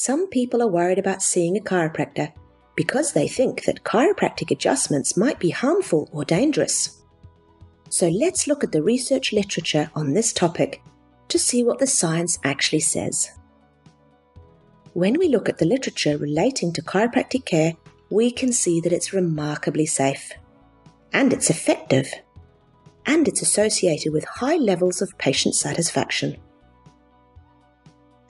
Some people are worried about seeing a chiropractor because they think that chiropractic adjustments might be harmful or dangerous. So let's look at the research literature on this topic to see what the science actually says. When we look at the literature relating to chiropractic care, we can see that it's remarkably safe, and it's effective, and it's associated with high levels of patient satisfaction.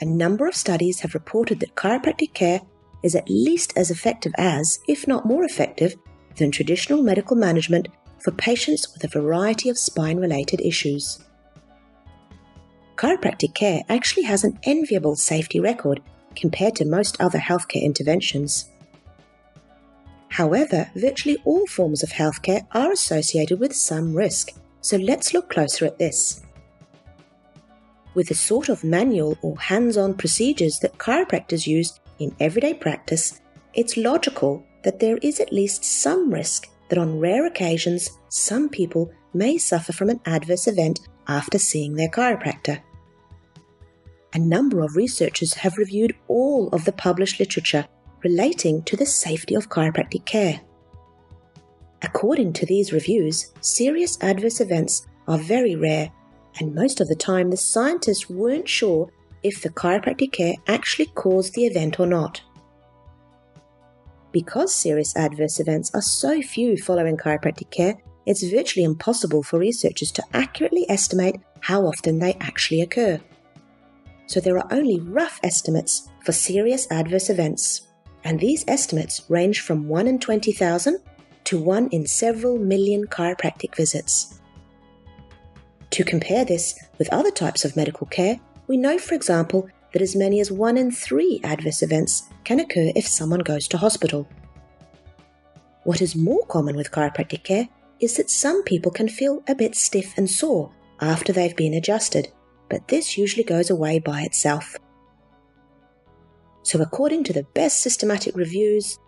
A number of studies have reported that chiropractic care is at least as effective as, if not more effective, than traditional medical management for patients with a variety of spine-related issues. Chiropractic care actually has an enviable safety record compared to most other healthcare interventions. However, virtually all forms of healthcare are associated with some risk, so let's look closer at this. With the sort of manual or hands-on procedures that chiropractors use in everyday practice, it's logical that there is at least some risk that on rare occasions some people may suffer from an adverse event after seeing their chiropractor. A number of researchers have reviewed all of the published literature relating to the safety of chiropractic care. According to these reviews, serious adverse events are very rare, and most of the time the scientists weren't sure if the chiropractic care actually caused the event or not. Because serious adverse events are so few following chiropractic care, it's virtually impossible for researchers to accurately estimate how often they actually occur. So there are only rough estimates for serious adverse events, and these estimates range from 1 in 20,000 to 1 in several million chiropractic visits. To compare this with other types of medical care, we know, for example, that as many as 1 in 3 adverse events can occur if someone goes to hospital. What is more common with chiropractic care is that some people can feel a bit stiff and sore after they've been adjusted, but this usually goes away by itself. So according to the best systematic reviews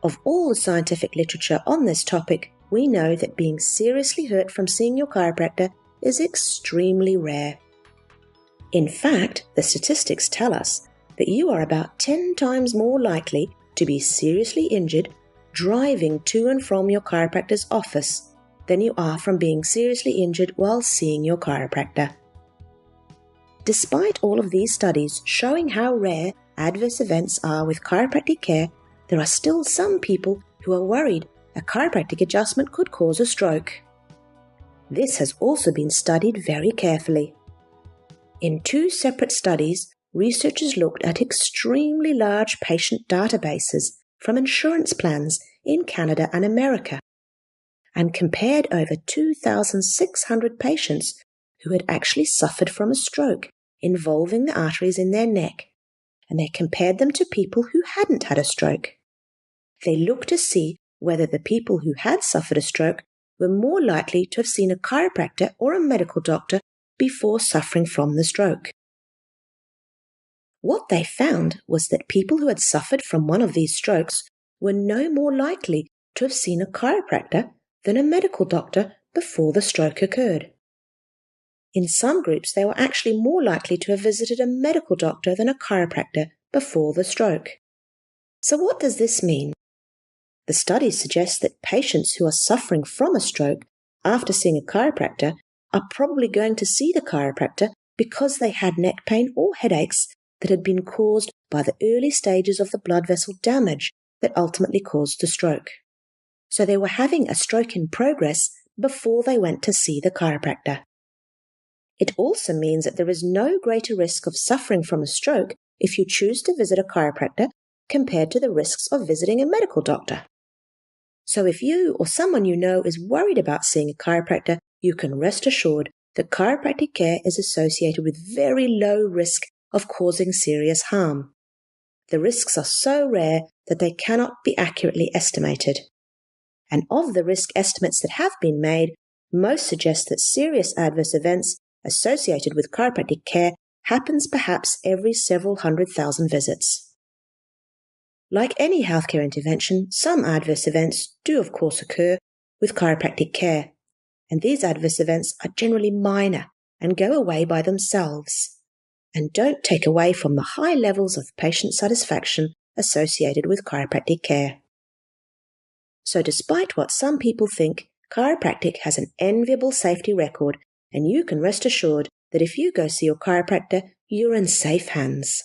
of all the scientific literature on this topic, we know that being seriously hurt from seeing your chiropractor is extremely rare. In fact, the statistics tell us that you are about 10 times more likely to be seriously injured driving to and from your chiropractor's office than you are from being seriously injured while seeing your chiropractor. Despite all of these studies showing how rare adverse events are with chiropractic care, there are still some people who are worried a chiropractic adjustment could cause a stroke. This has also been studied very carefully. In 2 separate studies, researchers looked at extremely large patient databases from insurance plans in Canada and America and compared over 2,600 patients who had actually suffered from a stroke involving the arteries in their neck, and they compared them to people who hadn't had a stroke. They looked to see whether the people who had suffered a stroke were more likely to have seen a chiropractor or a medical doctor before suffering from the stroke. What they found was that people who had suffered from one of these strokes were no more likely to have seen a chiropractor than a medical doctor before the stroke occurred. In some groups, they were actually more likely to have visited a medical doctor than a chiropractor before the stroke. So what does this mean? The studies suggest that patients who are suffering from a stroke after seeing a chiropractor are probably going to see the chiropractor because they had neck pain or headaches that had been caused by the early stages of the blood vessel damage that ultimately caused the stroke. So they were having a stroke in progress before they went to see the chiropractor. It also means that there is no greater risk of suffering from a stroke if you choose to visit a chiropractor compared to the risks of visiting a medical doctor. So if you or someone you know is worried about seeing a chiropractor, you can rest assured that chiropractic care is associated with very low risk of causing serious harm. The risks are so rare that they cannot be accurately estimated. And of the risk estimates that have been made, most suggest that serious adverse events associated with chiropractic care happens perhaps every several 100,000 visits. Like any healthcare intervention, some adverse events do of course occur with chiropractic care, and these adverse events are generally minor and go away by themselves. and don't take away from the high levels of patient satisfaction associated with chiropractic care. So despite what some people think, chiropractic has an enviable safety record, and you can rest assured that if you go see your chiropractor, you're in safe hands.